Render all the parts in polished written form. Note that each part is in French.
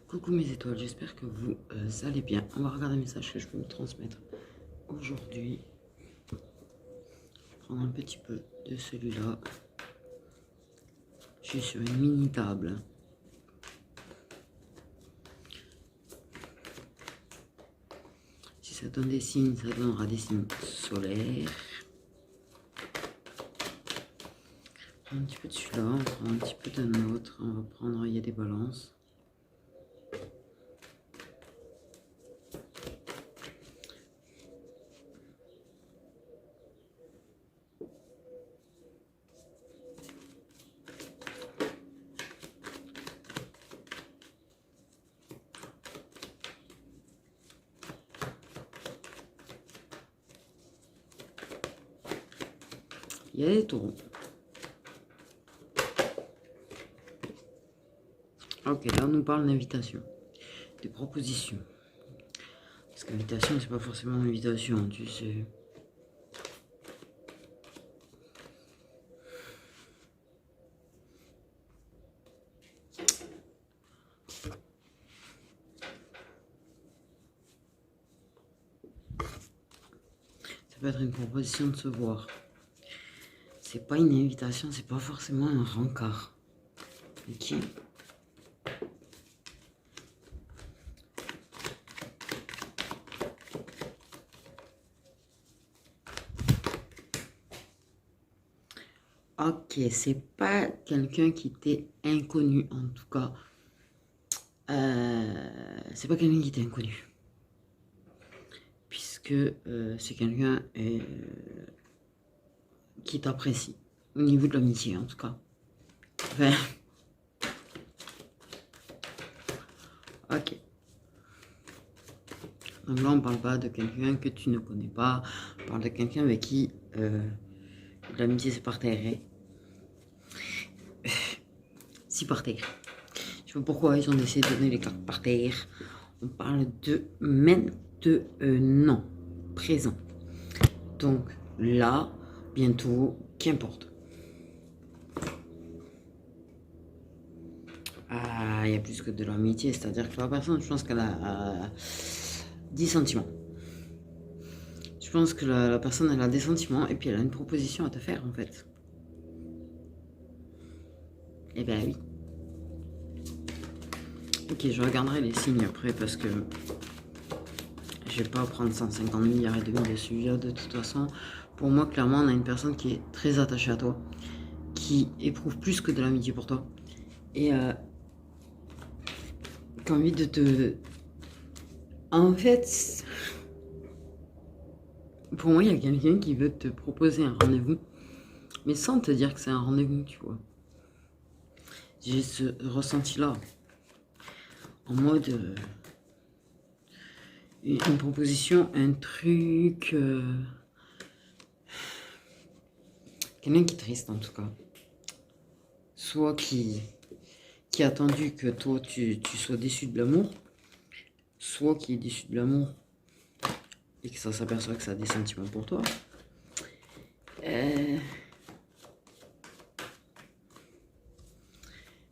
Coucou mes étoiles, j'espère que vous allez bien. On va regarder un message que je peux me transmettre aujourd'hui. Je vais prendre un petit peu de celui-là. Je suis sur une mini table. Si ça donne des signes, ça donnera des signes solaires. Un petit peu de celui-là, on prend un petit peu d'un autre. On va prendre, il y a des balances. Il y a des taureaux. Ok, là on nous parle d'invitation, des propositions. Parce qu'invitation, c'est pas forcément une invitation, tu sais. Ça peut être une proposition de se voir. C'est pas une invitation, c'est pas forcément un rencard. Ok. Ok, c'est pas quelqu'un qui t'est inconnu en tout cas. C'est pas quelqu'un qui t'est inconnu. Puisque c'est quelqu'un qui t'apprécie. Au niveau de l'amitié en tout cas. Enfin, ok. Donc là on parle pas de quelqu'un que tu ne connais pas. On parle de quelqu'un avec qui l'amitié c'est par terre. Si par terre. Je sais pas pourquoi ils ont décidé de donner les cartes par terre. On parle de maintenant, présent. Donc là, bientôt, qu'importe. Ah, il y a plus que de l'amitié, c'est-à-dire que la personne, je pense qu'elle a 10 sentiments. Je pense que la personne, elle a des sentiments et puis elle a une proposition à te faire en fait. Eh ben oui. Ok, je regarderai les signes après parce que je vais pas prendre 150 milliards et demi de suivi de toute façon. Pour moi, clairement, on a une personne qui est très attachée à toi, qui éprouve plus que de l'amitié pour toi et qui a envie de te... En fait, pour moi, il y a quelqu'un qui veut te proposer un rendez-vous, mais sans te dire que c'est un rendez-vous, tu vois. J'ai ce ressenti-là, en mode une proposition, un truc, quelqu'un qui est triste en tout cas, soit qui a attendu que toi tu sois déçu de l'amour, soit qui est déçu de l'amour et que ça s'aperçoit que ça a des sentiments pour toi.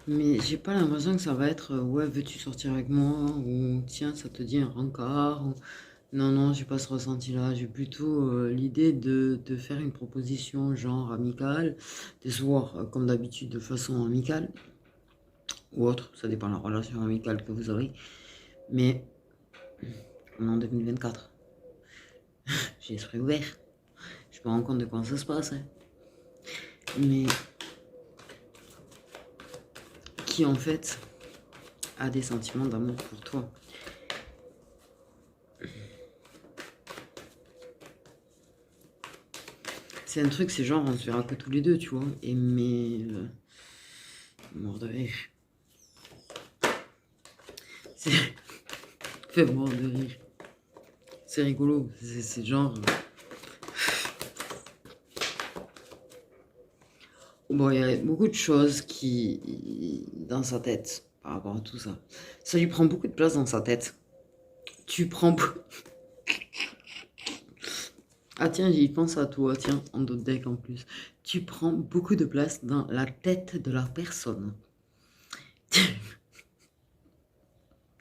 Mais j'ai pas l'impression que ça va être ouais, veux-tu sortir avec moi, ou tiens, ça te dit un rencard, ou non, non, j'ai pas ce ressenti-là. J'ai plutôt l'idée de te faire une proposition genre amicale, de se voir comme d'habitude de façon amicale ou autre, ça dépend de la relation amicale que vous aurez. Mais on est en 2024, j'ai l'esprit ouvert, je me rends compte de comment ça se passe. Hein. Mais qui en fait a des sentiments d'amour pour toi. C'est un truc, c'est genre on se verra que tous les deux, tu vois. Et mais mort de rire. C'est fait mort de rire. C'est rigolo. C'est genre. Bon, il y a beaucoup de choses qui dans sa tête par rapport à tout ça. Ça lui prend beaucoup de place dans sa tête. Tu prends. Ah tiens, j'y pense à toi, tiens, en d'autres decks en plus. Tu prends beaucoup de place dans la tête de la personne.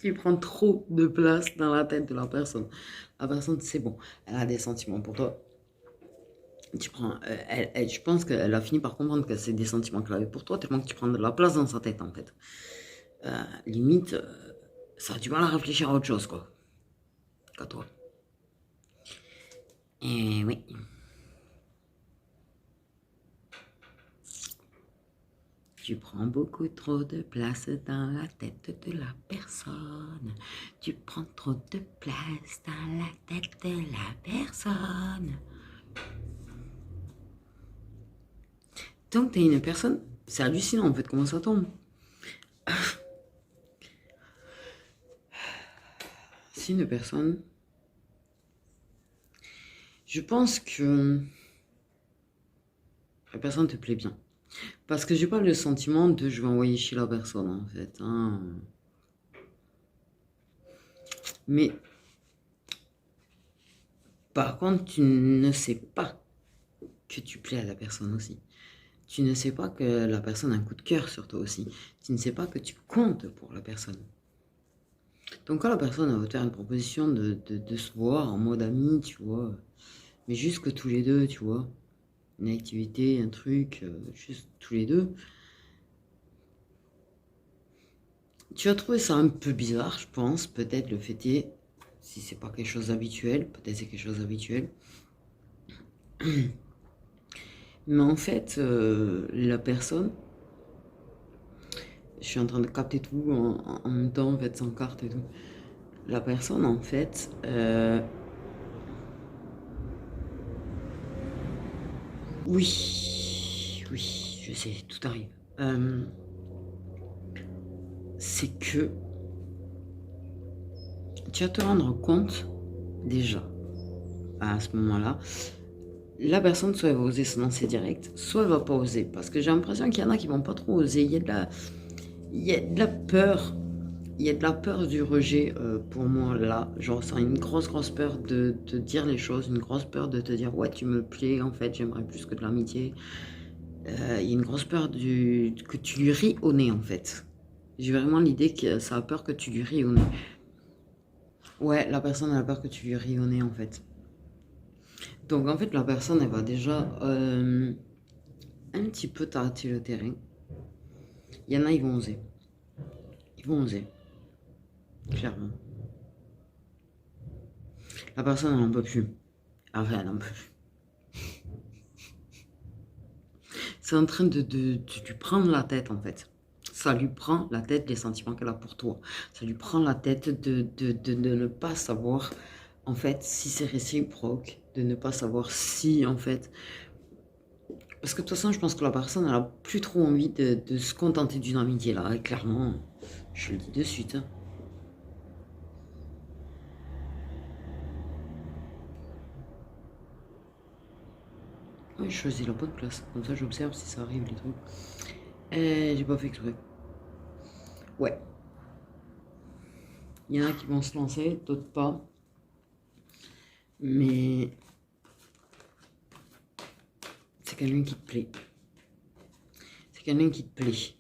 qui prend trop de place dans la tête de la personne. La personne, c'est bon, elle a des sentiments pour toi. Tu prends, je pense qu'elle a fini par comprendre que c'est des sentiments qu'elle avait pour toi, tellement que tu prends de la place dans sa tête, en fait. Limite, ça a du mal à réfléchir à autre chose, quoi, qu'à toi. Et oui. Tu prends beaucoup trop de place dans la tête de la personne. Tu prends trop de place dans la tête de la personne. Donc, t'es une personne, c'est hallucinant en fait comment ça tombe. C'est une personne, je pense que la personne te plaît bien. Parce que j'ai pas le sentiment de je vais envoyer chez la personne en fait. Hein. Mais par contre, tu ne sais pas que tu plais à la personne aussi. Tu ne sais pas que la personne a un coup de cœur sur toi aussi. Tu ne sais pas que tu comptes pour la personne. Donc quand la personne va te faire une proposition de se voir en mode ami, tu vois, mais juste que tous les deux, tu vois, une activité, un truc, juste tous les deux, tu vas trouver ça un peu bizarre, je pense. Peut-être le fait est, si c'est pas quelque chose d'habituel, peut-être c'est quelque chose d'habituel. Mais en fait, la personne, je suis en train de capter tout en même temps, en fait, sans carte et tout. La personne, en fait, oui, oui, je sais, tout arrive. C'est que tu vas te rendre compte déjà à ce moment-là, la personne soit elle va oser se lancer direct, soit elle va pas oser. Parce que j'ai l'impression qu'il y en a qui vont pas trop oser. Il y a de la peur. Il y a de la peur du rejet pour moi là. Genre, c'est une grosse peur de te dire les choses, une grosse peur de te dire ouais, tu me plais, en fait, j'aimerais plus que de l'amitié. Il y a une grosse peur que tu lui ris au nez en fait. J'ai vraiment l'idée que ça a peur que tu lui ris au nez. Ouais, la personne a peur que tu lui ris au nez en fait. Donc en fait, la personne, elle va déjà un petit peu tâter le terrain. Il y en a, ils vont oser. Ils vont oser. Clairement. La personne, elle n'en peut plus. Enfin, elle n'en peut plus. C'est en train de lui prendre la tête, en fait. Ça lui prend la tête des sentiments qu'elle a pour toi. Ça lui prend la tête de ne pas savoir, en fait, si c'est réciproque. De ne pas savoir si, en fait... Parce que de toute façon, je pense que la personne, elle a plus trop envie de se contenter d'une amitié, là. Et clairement, je le dis de suite. Hein. Ouais, je choisis la bonne place. Comme ça, j'observe si ça arrive, les trucs. J'ai pas fait exprès. Ouais. Il y en a qui vont se lancer, d'autres pas. Mais c'est quelqu'un qui te plaît. C'est quelqu'un qui te plaît.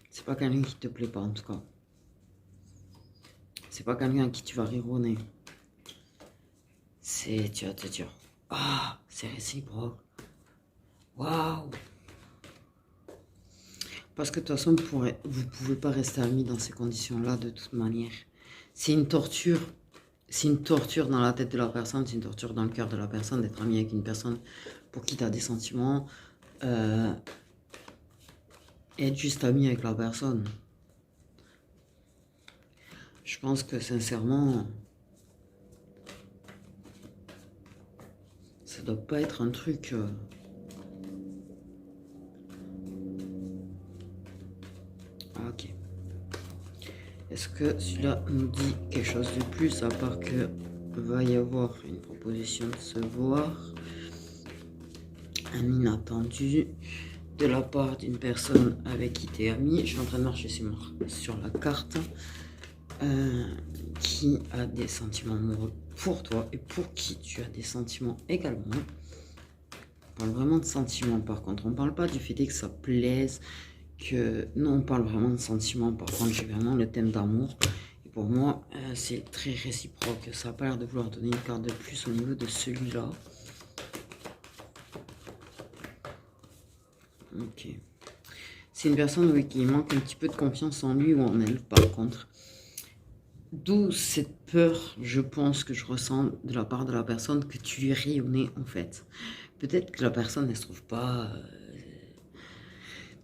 C'est pas quelqu'un qui te plaît pas, en tout cas. C'est pas quelqu'un à qui tu vas rire au nez. Tu vas te dire, ah, c'est réciproque. Waouh. Parce que de toute façon, vous pouvez pas rester amis dans ces conditions-là de toute manière. C'est une torture. C'est une torture dans la tête de la personne, c'est une torture dans le cœur de la personne d'être ami avec une personne pour qui tu as des sentiments. Et être juste ami avec la personne. Je pense que sincèrement, ça doit pas être un truc... Ah, ok. Est-ce que celui-là nous dit quelque chose de plus à part que va y avoir une proposition de se voir, un inattendu de la part d'une personne avec qui tu es ami. Je suis en train de marcher sur la carte. Qui a des sentiments amoureux pour toi et pour qui tu as des sentiments également. On parle vraiment de sentiments par contre. On parle pas du fait que ça plaise, que... Non, on parle vraiment de sentiments. Par contre, j'ai vraiment le thème d'amour. Et pour moi, c'est très réciproque. Ça n'a pas l'air de vouloir donner une carte de plus au niveau de celui-là. Ok. C'est une personne, oui, qui manque un petit peu de confiance en lui ou en elle, par contre. D'où cette peur, je pense, que je ressens de la part de la personne, que tu lui ris au nez, en fait. Peut-être que la personne, elle se trouve pas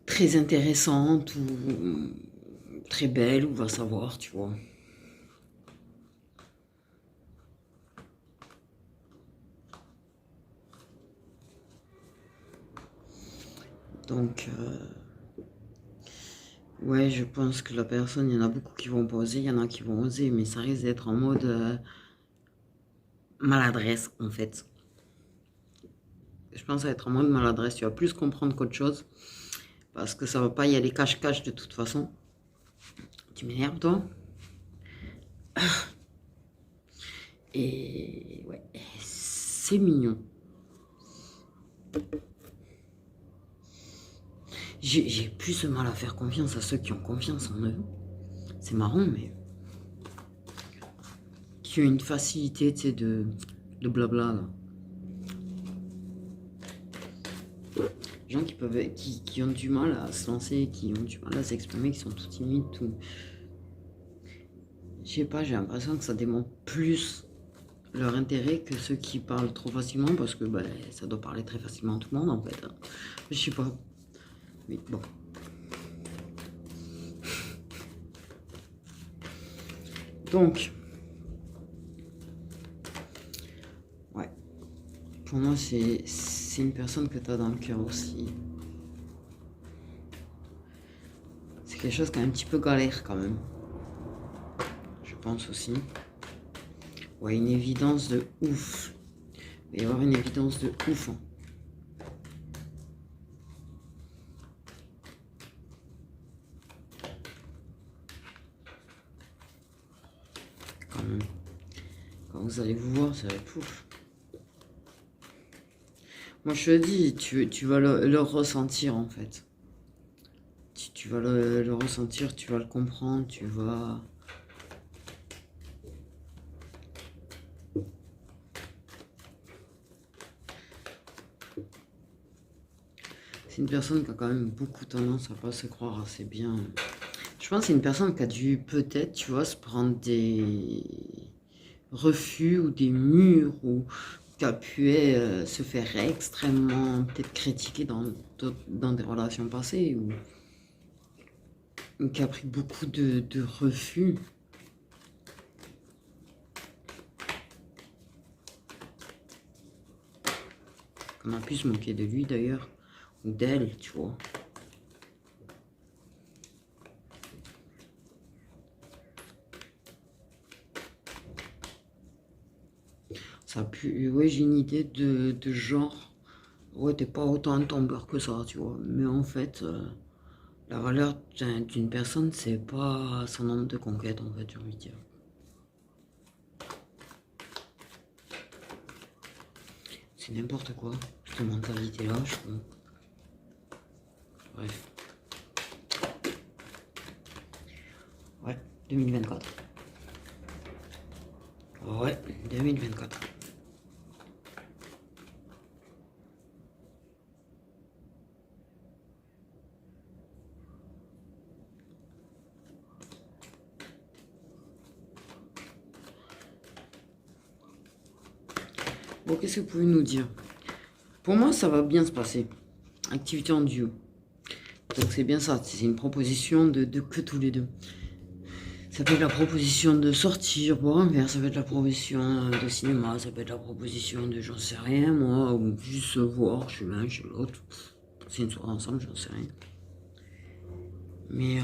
très intéressante ou très belle, ou va savoir, tu vois. Donc, ouais, je pense que la personne, il y en a beaucoup qui vont pas oser, il y en a qui vont oser, mais ça risque d'être en mode maladresse, en fait. Je pense à être en mode maladresse, tu vas plus comprendre qu'autre chose, parce que ça va pas y aller cache-cache de toute façon. Tu m'énerves, toi? Et ouais, c'est mignon. J'ai plus de mal à faire confiance à ceux qui ont confiance en eux. C'est marrant, mais qui ont une facilité, tu sais, de blabla, là. Gens qui peuvent, qui ont du mal à se lancer, qui ont du mal à s'exprimer, qui sont tout timides, tout. Je sais pas, j'ai l'impression que ça démontre plus leur intérêt que ceux qui parlent trop facilement, parce que ben, ça doit parler très facilement à tout le monde, en fait. Je sais pas. Mais bon. Donc, ouais. Pour moi, c'est une personne que tu as dans le cœur aussi. C'est quelque chose qui est un petit peu galère quand même. Je pense aussi. Ouais, une évidence de ouf. Il va y avoir une évidence de ouf. Hein. Quand même. Quand vous allez vous voir, ça va être ouf. Moi, je te dis, tu vas le ressentir en fait. Tu vas le ressentir, tu vas le comprendre, tu vas... C'est une personne qui a quand même beaucoup tendance à pas se croire assez bien. Je pense que c'est une personne qui a dû peut-être, tu vois, se prendre des refus ou des murs ou qui a pu se faire extrêmement peut-être critiquer dans des relations passées ou qui a pris beaucoup de refus. On a pu se moquer de lui d'ailleurs, ou d'elle, tu vois. Ça a pu... Ouais, j'ai une idée de genre. Ouais, t'es pas autant un tombeur que ça, tu vois. Mais en fait, la valeur d'une personne, c'est pas son nombre de conquêtes, en fait, j'ai envie de dire. C'est n'importe quoi, cette mentalité-là, je trouve. Bref. Ouais, 2024. Ouais, 2024. Bon, qu'est-ce que vous pouvez nous dire? Pour moi, ça va bien se passer. Activité en duo. Donc c'est bien ça, c'est une proposition de que tous les deux. Ça peut être la proposition de sortir, boire un verre, ça peut être la proposition de cinéma, ça peut être la proposition de j'en sais rien, moi, ou juste se voir chez l'un, chez l'autre. C'est une soirée ensemble, j'en sais rien. Mais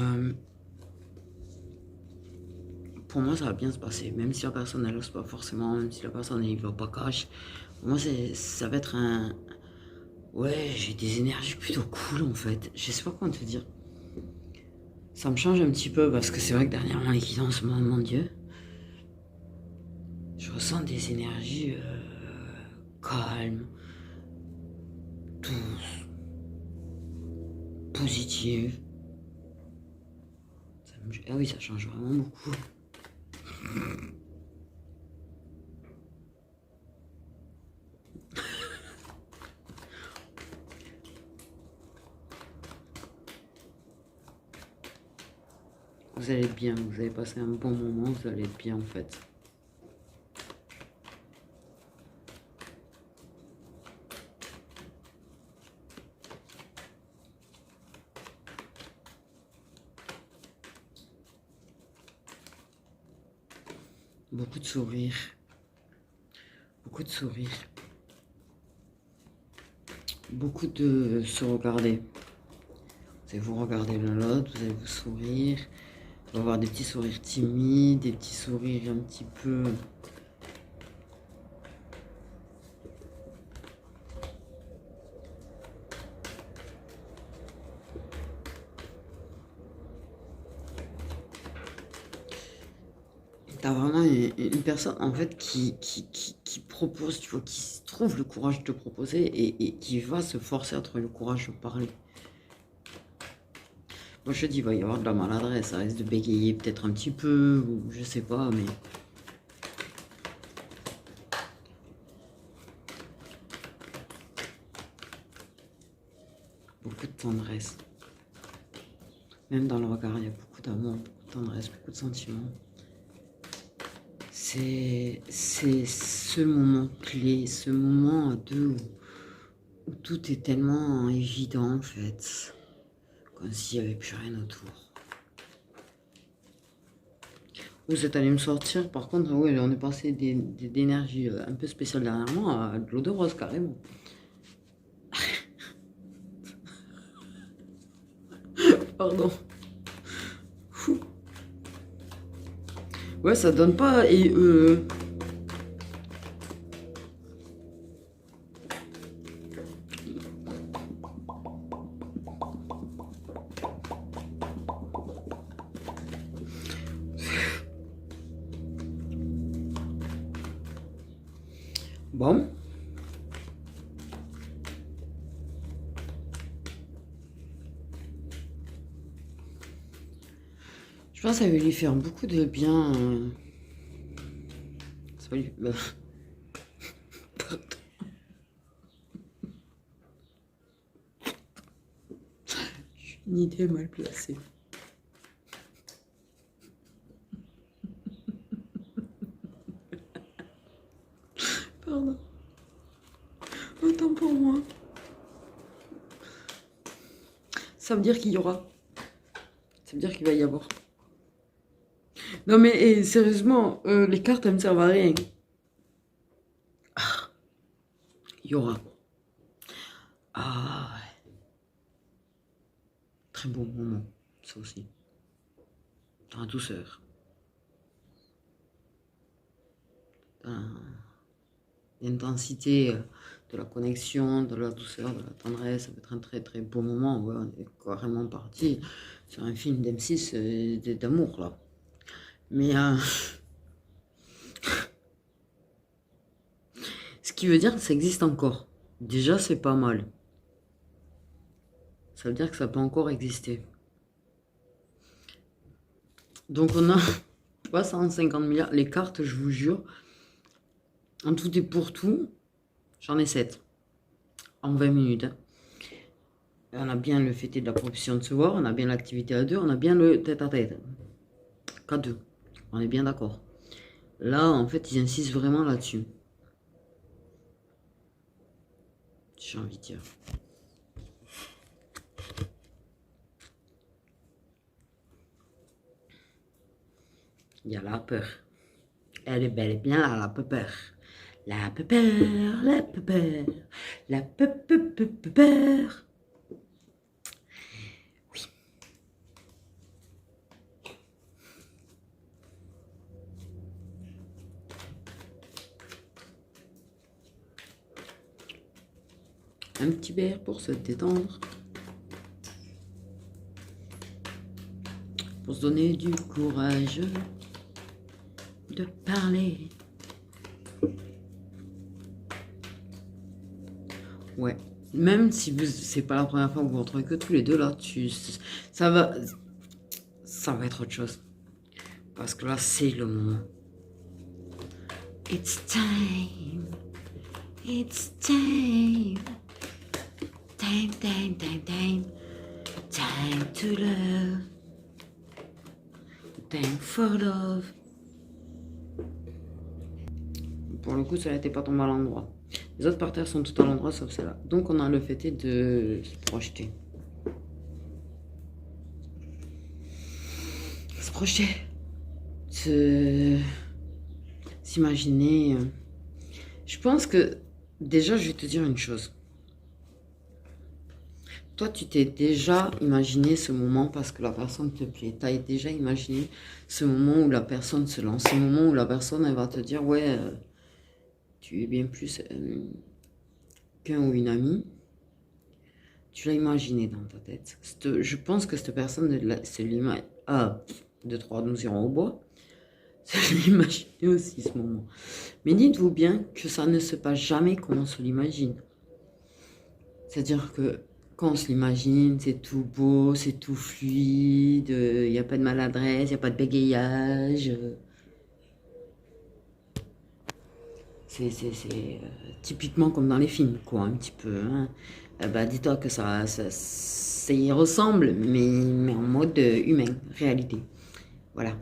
pour moi, ça va bien se passer, même si la personne elle n'ose pas forcément, même si la personne elle va pas cash. Pour moi, ça va être un. Ouais, j'ai des énergies plutôt cool en fait. Je sais pas comment te dire. Ça me change un petit peu parce que c'est vrai que dernièrement, l'équidance, mon Dieu, je ressens des énergies calmes, douces, positives. Ah oui, ça change vraiment beaucoup. Vous allez être bien, vous avez passé un bon moment, vous allez être bien en fait. Beaucoup de sourires. Beaucoup de sourires. Beaucoup de se regarder. Vous allez vous regarder l'un l'autre, vous allez vous sourire. Vous allez avoir des petits sourires timides, des petits sourires un petit peu... T'as vraiment une personne en fait qui propose, tu vois, qui trouve le courage de te proposer et qui va se forcer à trouver le courage de parler. Moi je te dis, il va y avoir de la maladresse, ça risque de bégayer peut-être un petit peu, ou je sais pas, mais... Beaucoup de tendresse. Même dans le regard, il y a beaucoup d'amour, beaucoup de tendresse, beaucoup de sentiments. C'est ce moment clé, ce à deux où tout est tellement évident en fait, comme s'il n'y avait plus rien autour. Vous êtes allé me sortir, par contre, ouais, on est passé d'énergie un peu spéciale dernièrement à de l'eau de rose carrément. Pardon. Ouais, ça donne pas et bon. Je pense que ça va lui faire beaucoup de bien. Ça va lui... Pardon. Une idée mal placée. Pardon. Autant pour moi. Ça veut dire qu'il y aura. Ça veut dire qu'il va y avoir. Non mais sérieusement, les cartes elles me servent à rien. Ah, il y aura. Ah ouais. Très bon moment, ça aussi. Dans la douceur. Dans l'intensité de la connexion, de la douceur, de la tendresse. Ça peut être un très très beau moment. Ouais, on est carrément parti sur un film d'M6 d'amour là. Mais ce qui veut dire que ça existe encore. Déjà, c'est pas mal. Ça veut dire que ça peut encore exister. Donc on a 350 milliards. Les cartes, je vous jure, en tout et pour tout, j'en ai 7. En 20 minutes. Hein. On a bien le fêté de la proposition de se voir, on a bien l'activité à deux, on a bien le tête-à-tête. K2. On est bien d'accord. Là, en fait, ils insistent vraiment là-dessus. J'ai envie de dire. Il y a la peur. Elle est bel et bien là, la peur. La peur, la peur, la peur. Oui. Un petit verre pour se détendre. Pour se donner du courage de parler. Ouais. Même si c'est pas la première fois que vous vous retrouvez que tous les deux là, ça va. ça va être autre chose. Parce que là, c'est le moment. It's time. It's time. Time, time, time, time. Time to love. Time for love. Pour le coup, ça n'était pas tombé à l'endroit. Les autres par terre sont tout à l'endroit sauf celle-là. Donc on a le fait de se projeter. Se projeter. S'imaginer. Je pense que déjà, je vais te dire une chose. Toi, tu t'es déjà imaginé ce moment parce que la personne te plaît. Tu as déjà imaginé ce moment où la personne se lance. Ce moment où la personne, elle va te dire, ouais, tu es bien plus qu'un ou une amie. Tu l'as imaginé dans ta tête. Je pense que cette personne, c'est l'image. Ah, 2, 3, nous irons au bois. Je l'ai imaginé aussi ce moment. Mais dites-vous bien que ça ne se passe jamais comme on se l'imagine. C'est-à-dire que quand on se l'imagine, c'est tout beau, c'est tout fluide, il n'y a pas de maladresse, il n'y a pas de bégayage. C'est typiquement comme dans les films, quoi, un petit peu. Hein. Bah, dis-toi que ça y ressemble, mais en mode humain, réalité. Voilà.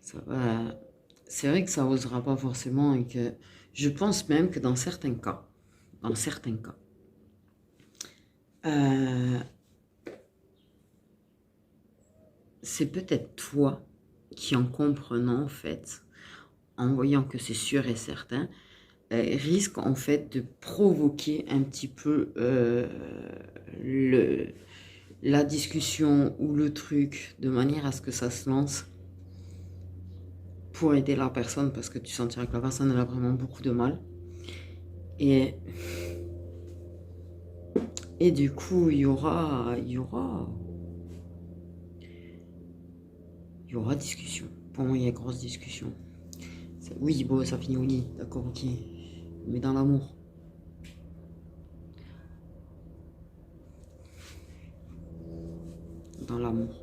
Ça va. C'est vrai que ça n'osera pas forcément et que je pense même que dans certains cas, euh, c'est peut-être toi qui, en comprenant en fait, en voyant que c'est sûr et certain, risque en fait de provoquer un petit peu la discussion ou le truc de manière à ce que ça se lance pour aider la personne parce que tu sentiras que la personne elle a vraiment beaucoup de mal et du coup il y aura discussion. Pour moi il y a grosse discussion. Oui bon ça finit au lit, d'accord, ok, mais dans l'amour. Dans l'amour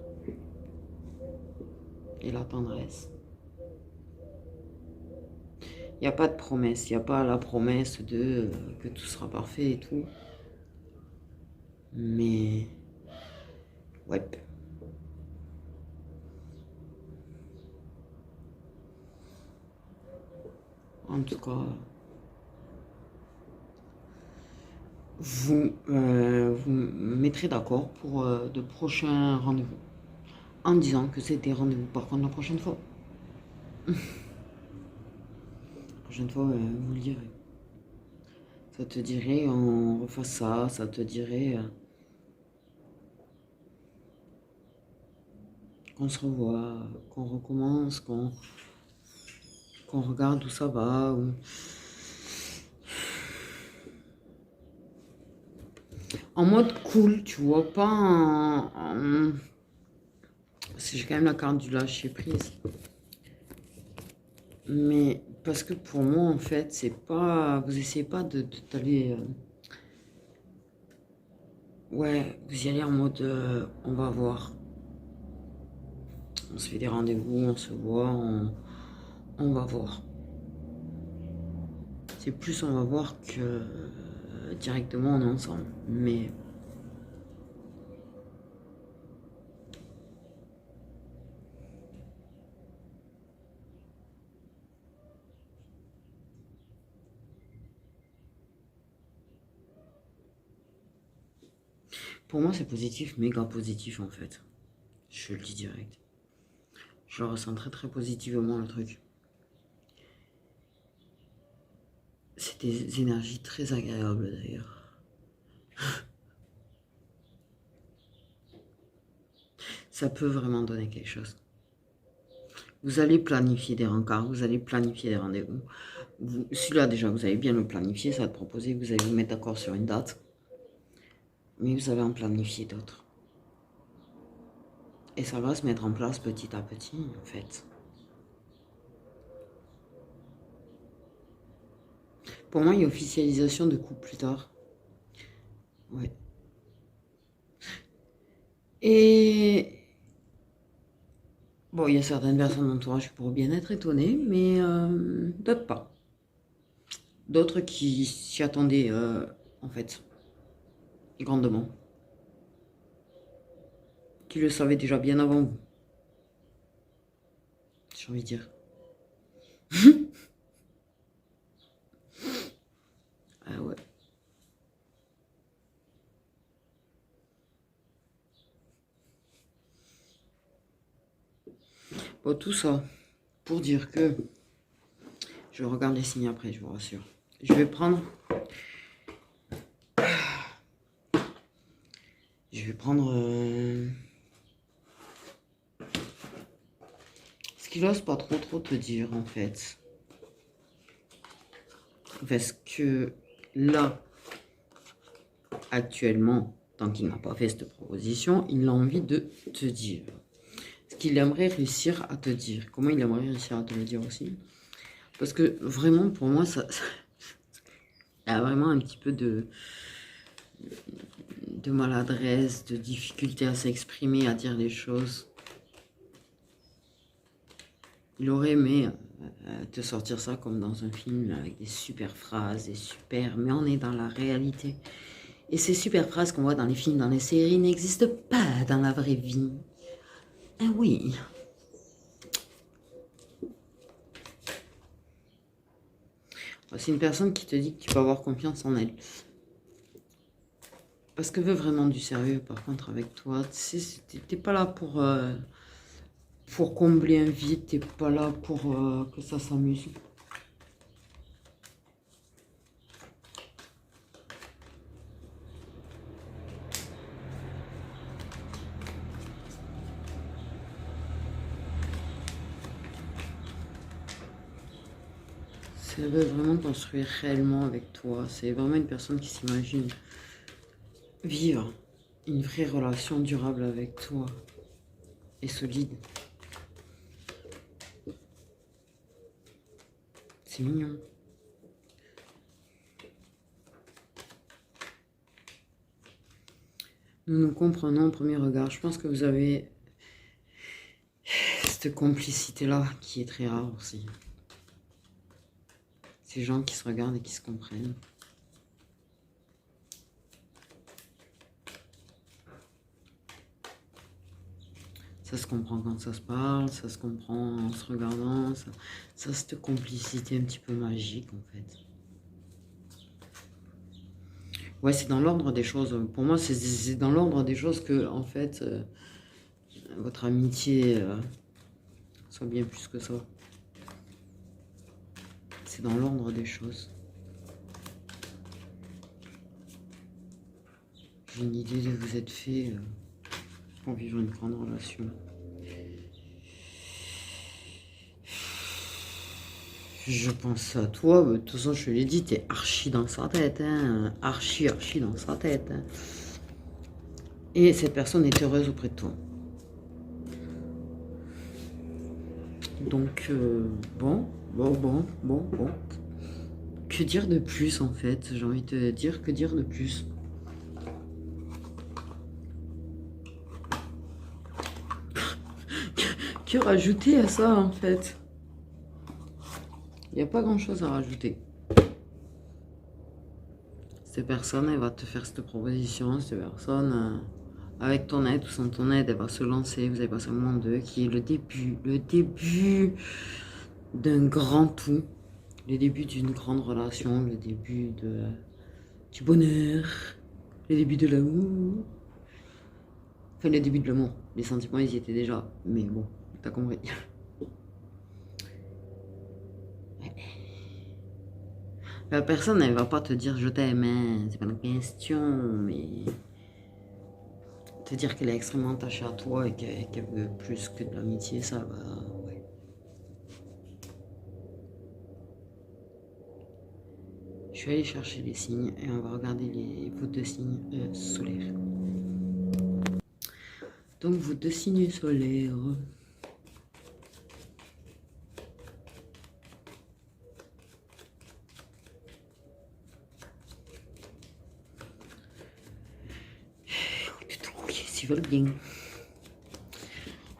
et la tendresse. Il n'y a pas de promesse, il n'y a pas la promesse de que tout sera parfait et tout. Mais ouais. En tout cas, vous mettrez d'accord pour de prochains rendez-vous. En disant que c'était rendez-vous par contre la prochaine fois. La prochaine fois, vous le direz. Ça te dirait on refasse ça, ça te dirait qu'on se revoit, qu'on recommence, qu'on regarde où ça va. En mode cool, tu vois, pas parce que j'ai quand même la carte du lâcher prise. Mais parce que pour moi, en fait, c'est pas. Vous essayez pas d'aller. Ouais, vous y allez en mode on va voir. On se fait des rendez-vous, on se voit, on va voir. C'est plus on va voir que directement on est ensemble. Mais pour moi, c'est positif, méga positif en fait. Je le dis direct. Je le ressens très très positivement le truc. C'est des énergies très agréables d'ailleurs. Ça peut vraiment donner quelque chose. Vous allez planifier des rencarts, vous allez planifier des rendez-vous. Celui-là déjà, vous allez bien le planifier, ça va te proposer, vous allez vous mettre d'accord sur une date. Mais vous allez en planifier d'autres. Et ça va se mettre en place petit à petit, en fait. Pour moi, il y a officialisation de couple plus tard. Ouais. Et bon, il y a certaines personnes d'entourage qui pourraient bien être étonnées, mais d'autres pas. D'autres qui s'y attendaient, en fait, grandement. Qui le savaient déjà bien avant vous, j'ai envie de dire. Ah ouais. Bon, tout ça pour dire que je regarde les signes après, je vous rassure. Je vais prendre. Je vais prendre. Ce qu'il n'ose pas trop te dire en fait. Parce que là, actuellement, tant qu'il n'a pas fait cette proposition, il a envie de te dire. Ce qu'il aimerait réussir à te dire. Comment il aimerait réussir à te le dire aussi. Parce que vraiment, pour moi, ça il y a vraiment un petit peu de maladresse, de difficulté à s'exprimer, à dire les choses. Il aurait aimé te sortir ça comme dans un film avec des super phrases, des super... Mais on est dans la réalité. Et ces super phrases qu'on voit dans les films, dans les séries, n'existent pas dans la vraie vie. Ah oui. C'est une personne qui te dit que tu peux avoir confiance en elle. Parce qu'elle veut vraiment du sérieux, par contre, avec toi. T'es pas là pour combler un vide, t'es pas là pour que ça s'amuse. Elle veut vraiment construire réellement avec toi. C'est vraiment une personne qui s'imagine vivre une vraie relation durable avec toi et solide. C'est mignon. Nous nous comprenons au premier regard. Je pense que vous avez cette complicité-là qui est très rare aussi. Ces gens qui se regardent et qui se comprennent. Ça se comprend quand ça se parle, ça se comprend en se regardant, ça cette complicité un petit peu magique en fait. Ouais, c'est dans l'ordre des choses. Pour moi, c'est dans l'ordre des choses que, en fait, votre amitié soit bien plus que ça. C'est dans l'ordre des choses. J'ai une idée de vous être fait pour vivre une grande relation. Je pense à toi, de toute façon, je te l'ai dit, t'es archi dans sa tête, hein, archi dans sa tête. Hein. Et cette personne est heureuse auprès de toi. Donc, bon. Que dire de plus, en fait? J'ai envie de te dire, que dire de plus? Que rajouter à ça, en fait? Il n'y a pas grand-chose à rajouter. Cette personne, elle va te faire cette proposition. Cette personne, avec ton aide ou sans ton aide, elle va se lancer. Vous allez passer un moment d'eux qui est le début d'un grand tout. Le début d'une grande relation, le début du bonheur, le début de l'amour. Enfin, le début de l'amour. Les sentiments, ils y étaient déjà. Mais bon, t'as compris. La personne, elle va pas te dire je t'aime, hein, c'est pas une question, mais te dire qu'elle est extrêmement attachée à toi et qu'elle veut plus que de l'amitié, ça va, ouais. Je vais aller chercher les signes et on va regarder vos deux signes solaires. Donc vos deux signes solaires. s'ils veulent bien.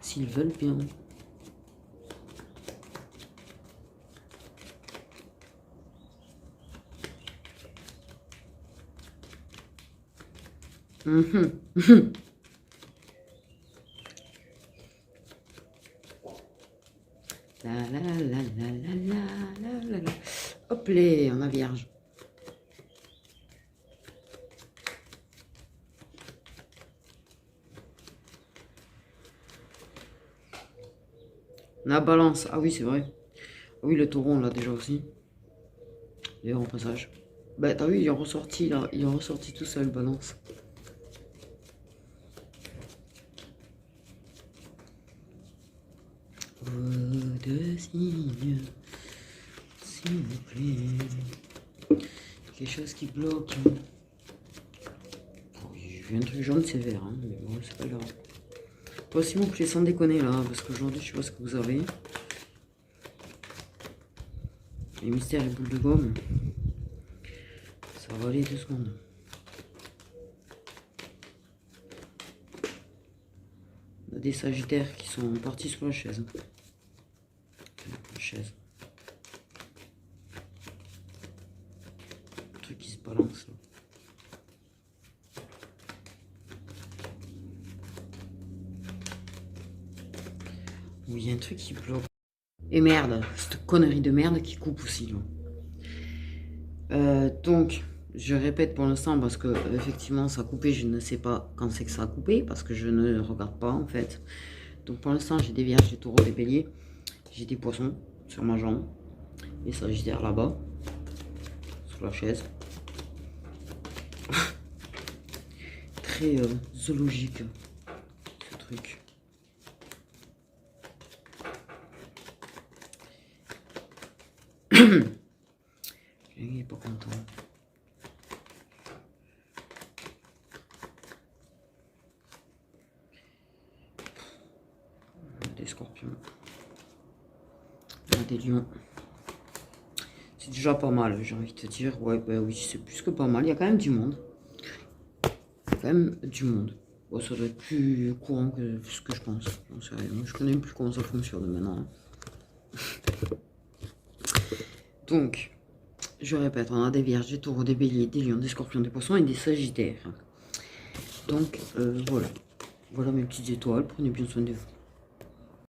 S'ils veulent bien. La la la la la la la la. Hop là, on a vierge. On a balance. Ah oui, c'est vrai. Ah oui, le taureau, on l'a déjà aussi. D'ailleurs, en passage. Bah, t'as vu, il est ressorti là. Il est ressorti tout seul, balance. De signes, s'il vous plaît. Quelque chose qui bloque. Oh, j'ai vu un truc jaune sévère, hein, mais bon, c'est pas grave. Toi, s'il vous plaît, sans déconner là, parce qu'aujourd'hui, je sais pas ce que vous avez. Les mystères et boules de gomme. Ça va aller 2 secondes. On a des sagittaires qui sont partis sur la chaise. La chaise. Un truc qui se balance là. Oui, il y a un truc qui bloque. Et merde, cette connerie de merde qui coupe aussi là. Donc, je répète pour l'instant parce que effectivement ça a coupé, je ne sais pas quand c'est que ça a coupé parce que je ne regarde pas en fait. Donc pour l'instant j'ai des vierges, des taureaux, des béliers, j'ai des poissons sur ma jambe, et sagittaires là-bas, sur la chaise. Très zoologique ce truc. Il n'est pas content. On a des scorpions. On a des lions. C'est déjà pas mal, j'ai envie de te dire. Ouais, bah oui, c'est plus que pas mal. Il y a quand même du monde. Il y a quand même du monde. Bon, ça doit être plus courant que ce que je pense. J'en sais rien. Je connais plus comment ça fonctionne maintenant. Donc, je répète, on a des vierges, des taureaux, des béliers, des lions, des scorpions, des poissons et des sagittaires. Donc, voilà. Voilà mes petites étoiles. Prenez bien soin de vous.